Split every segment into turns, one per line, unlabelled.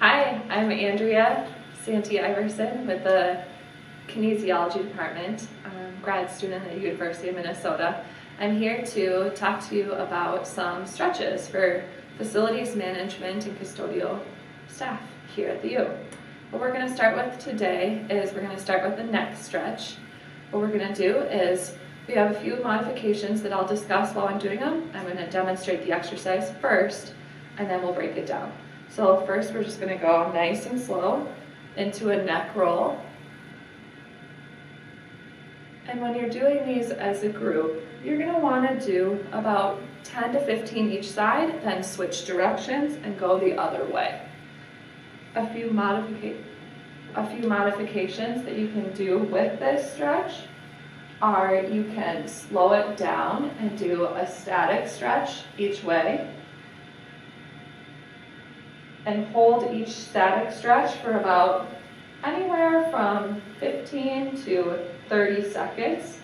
Hi, I'm Andrea Santee Iverson with the Kinesiology Department, grad student at the University of Minnesota. I'm here to talk to you about some stretches for facilities management and custodial staff here at the U. What we're going to start with today is we're going to start with the neck stretch. What we're going to do is we have a few modifications that I'll discuss while I'm doing them. I'm going to demonstrate the exercise first, and then we'll break it down. So first we're just going to go nice and slow into a neck roll. And when you're doing these as a group, you're going to want to do about 10 to 15 each side, then switch directions and go the other way. A few modifications that you can do with this stretch are you can slow it down and do a static stretch each way, and hold each static stretch for about anywhere from 15 to 30 seconds.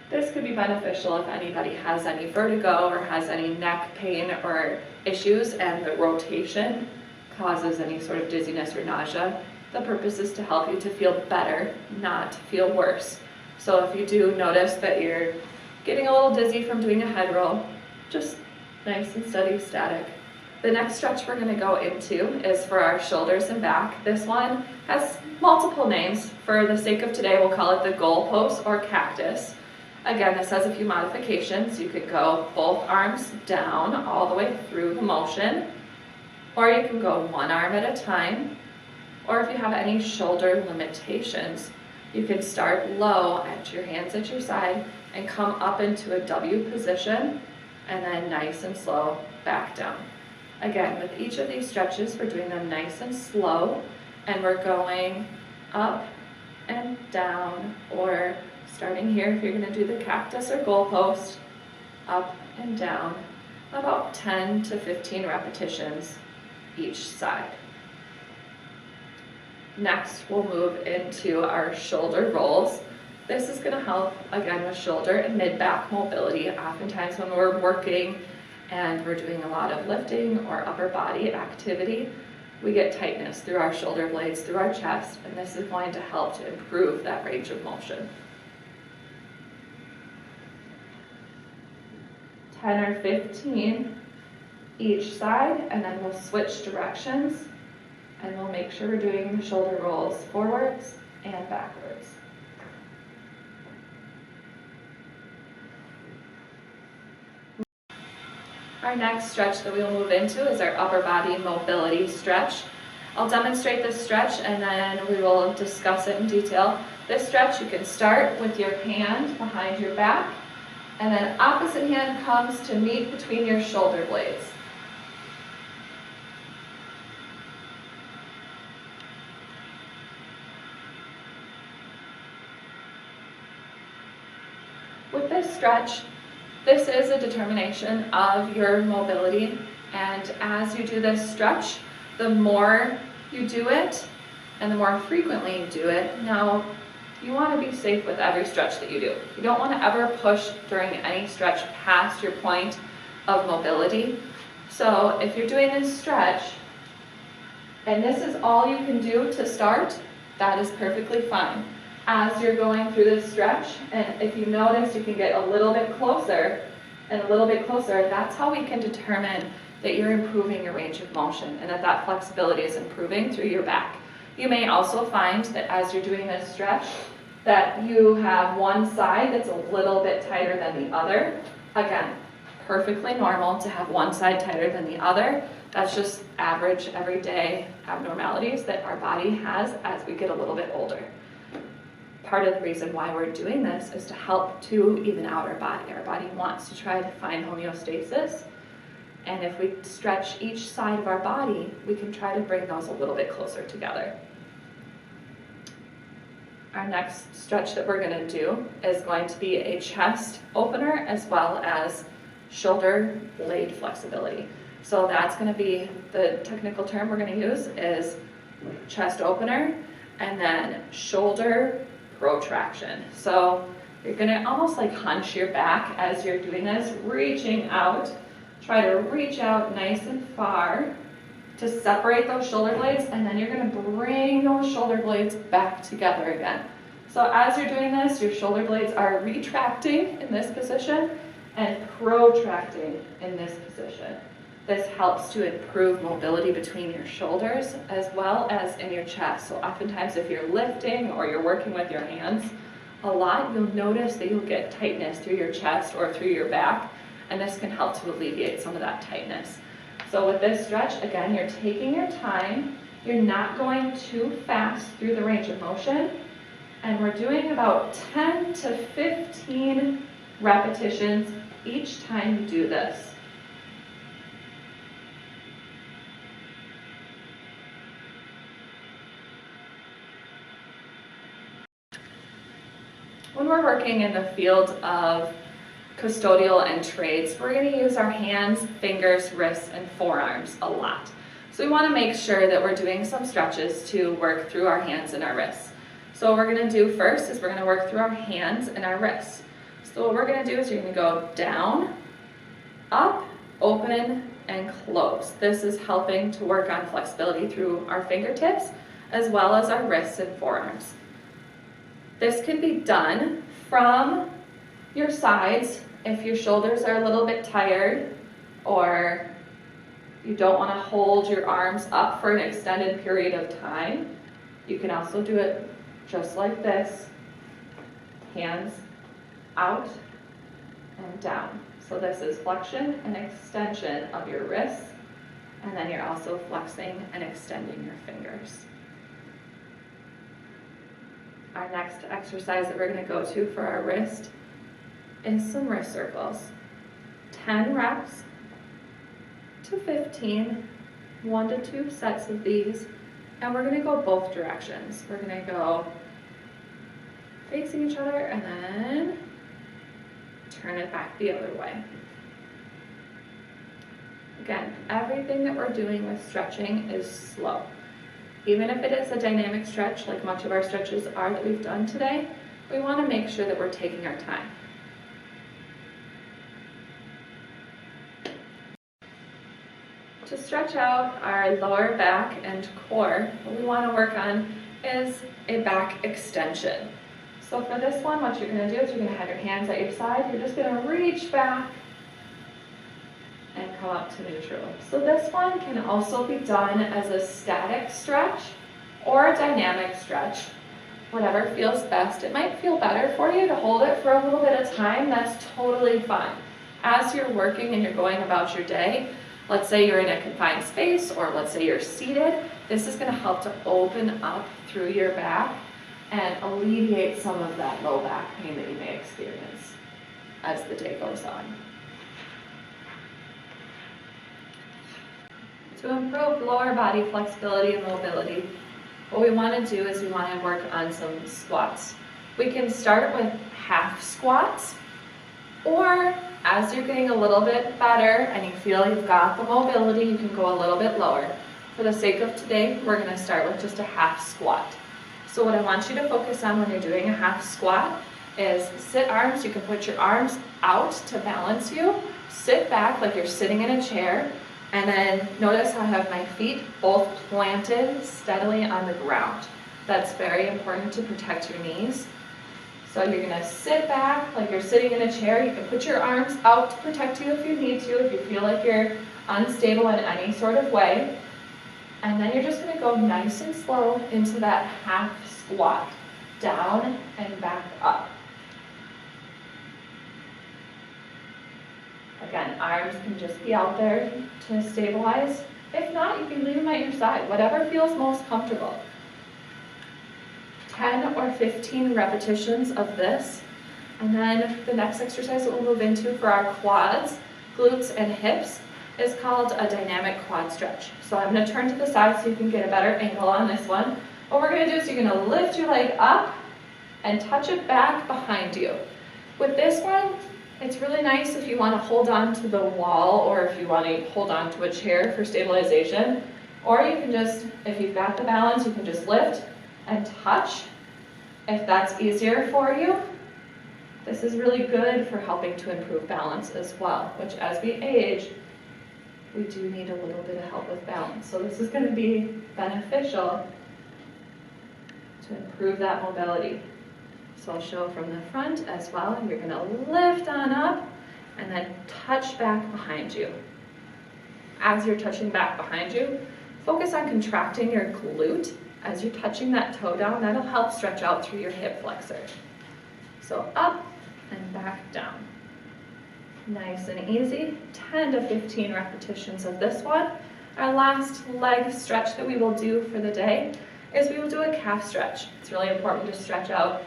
This could be beneficial if anybody has any vertigo or has any neck pain or issues and the rotation causes any sort of dizziness or nausea. The purpose is to help you to feel better, not feel worse. So if you do notice that you're getting a little dizzy from doing a head roll, just nice and steady, static. The next stretch we're going to go into is for our shoulders and back. This one has multiple names. For the sake of today, we'll call it the goalpost or cactus. Again, this has a few modifications. You could go both arms down all the way through the motion, or you can go one arm at a time, or if you have any shoulder limitations, you can start low at your hands at your side and come up into a W position, and then nice and slow back down. Again, with each of these stretches, we're doing them nice and slow, and we're going up and down, or starting here, if you're going to do the cactus or goalpost, up and down, about 10 to 15 repetitions each side. Next, we'll move into our shoulder rolls. This is going to help, again, with shoulder and mid-back mobility. Oftentimes when we're working and we're doing a lot of lifting or upper body activity, we get tightness through our shoulder blades, through our chest, and this is going to help to improve that range of motion. 10 or 15 each side, and then we'll switch directions, and we'll make sure we're doing the shoulder rolls forwards and backwards. Our next stretch that we'll move into is our upper body mobility stretch. I'll demonstrate this stretch and then we will discuss it in detail. This stretch, you can start with your hand behind your back, and then opposite hand comes to meet between your shoulder blades. With this stretch, this is a determination of your mobility, and as you do this stretch, the more you do it and the more frequently you do it. Now, you want to be safe with every stretch that you do. You don't want to ever push during any stretch past your point of mobility. So if you're doing this stretch and this is all you can do to start, that is perfectly fine. As you're going through this stretch, and if you notice you can get a little bit closer and a little bit closer, that's how we can determine that you're improving your range of motion and that flexibility is improving through your back. You may also find that as you're doing this stretch that you have one side that's a little bit tighter than the other. Again, perfectly normal to have one side tighter than the other. That's just average everyday abnormalities that our body has as we get a little bit older. Part of the reason why we're doing this is to help to even out our body. Our body wants to try to find homeostasis, and if we stretch each side of our body, we can try to bring those a little bit closer together. Our next stretch that we're going to do is going to be a chest opener as well as shoulder blade flexibility. So that's going to be the technical term we're going to use is chest opener and then shoulder protraction. So you're going to almost like hunch your back as you're doing this, reaching out. Try to reach out nice and far to separate those shoulder blades, and then you're going to bring those shoulder blades back together again. So as you're doing this, your shoulder blades are retracting in this position and protracting in this position. This helps to improve mobility between your shoulders as well as in your chest. So oftentimes if you're lifting or you're working with your hands a lot, you'll notice that you'll get tightness through your chest or through your back, and this can help to alleviate some of that tightness. So with this stretch, again, you're taking your time. You're not going too fast through the range of motion, and we're doing about 10 to 15 repetitions each time you do this. When we're working in the field of custodial and trades, we're going to use our hands, fingers, wrists, and forearms a lot. So we want to make sure that we're doing some stretches to work through our hands and our wrists. So what we're going to do first is we're going to work through our hands and our wrists. So what we're going to do is you're going to go down, up, open, and close. This is helping to work on flexibility through our fingertips as well as our wrists and forearms. This can be done from your sides if your shoulders are a little bit tired or you don't want to hold your arms up for an extended period of time. You can also do it just like this, hands out and down. So this is flexion and extension of your wrists, and then you're also flexing and extending your fingers. Our next exercise that we're going to go to for our wrist is some wrist circles. 10 reps to 15, 1 to 2 sets of these, and we're going to go both directions. We're going to go facing each other and then turn it back the other way. Again, everything that we're doing with stretching is slow. Even if it is a dynamic stretch, like much of our stretches are that we've done today, we want to make sure that we're taking our time. To stretch out our lower back and core, what we want to work on is a back extension. So for this one, what you're going to do is you're going to have your hands at your side. You're just going to reach back and come up to neutral. So this one can also be done as a static stretch or a dynamic stretch, whatever feels best. It might feel better for you to hold it for a little bit of time. That's totally fine. As you're working and you're going about your day, let's say you're in a confined space or let's say you're seated, this is going to help to open up through your back and alleviate some of that low back pain that you may experience as the day goes on. To improve lower body flexibility and mobility, what we want to do is we want to work on some squats. We can start with half squats, or as you're getting a little bit better and you feel you've got the mobility, you can go a little bit lower. For the sake of today, we're going to start with just a half squat. So what I want you to focus on when you're doing a half squat is sit arms. You can put your arms out to balance you. Sit back like you're sitting in a chair. And then notice how I have my feet both planted steadily on the ground. That's very important to protect your knees. So you're going to sit back like you're sitting in a chair. You can put your arms out to protect you if you need to, if you feel like you're unstable in any sort of way. And then you're just going to go nice and slow into that half squat, down and back up. Again, arms can just be out there to stabilize. If not, you can leave them at your side, whatever feels most comfortable. 10 or 15 repetitions of this. And then the next exercise that we'll move into for our quads, glutes, and hips is called a dynamic quad stretch. So I'm going to turn to the side so you can get a better angle on this one. What we're going to do is you're going to lift your leg up and touch it back behind you. With this one, it's really nice if you want to hold on to the wall or if you want to hold on to a chair for stabilization. Or you can just, if you've got the balance, you can just lift and touch if that's easier for you. This is really good for helping to improve balance as well, which as we age we do need a little bit of help with balance. So this is going to be beneficial to improve that mobility. So I'll show from the front as well. You're going to lift on up and then touch back behind you. As you're touching back behind you, focus on contracting your glute. As you're touching that toe down, that'll help stretch out through your hip flexor. So up and back down. Nice and easy, 10 to 15 repetitions of this one. Our last leg stretch that we will do for the day is we will do a calf stretch. It's really important to stretch out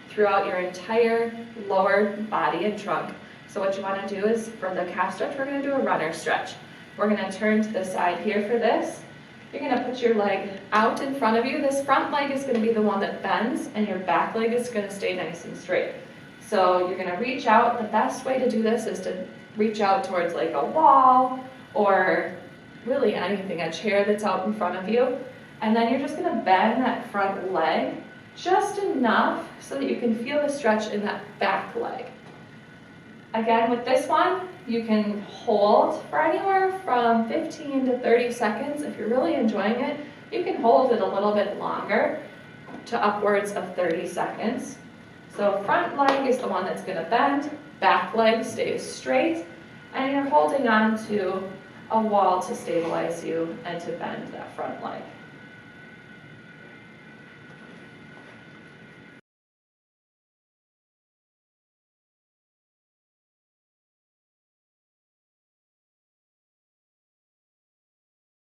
throughout your entire lower body and trunk. So what you want to do is, for the calf stretch, we're going to do a runner stretch. We're going to turn to the side here for this. You're going to put your leg out in front of you. This front leg is going to be the one that bends, and your back leg is going to stay nice and straight. So you're going to reach out. The best way to do this is to reach out towards like a wall or really anything, a chair that's out in front of you. And then you're just going to bend that front leg just enough so that you can feel the stretch in that back leg. Again, with this one, you can hold for anywhere from 15 to 30 seconds. If you're really enjoying it, you can hold it a little bit longer, to upwards of 30 seconds. So front leg is the one that's going to bend, back leg stays straight, and you're holding on to a wall to stabilize you and to bend that front leg.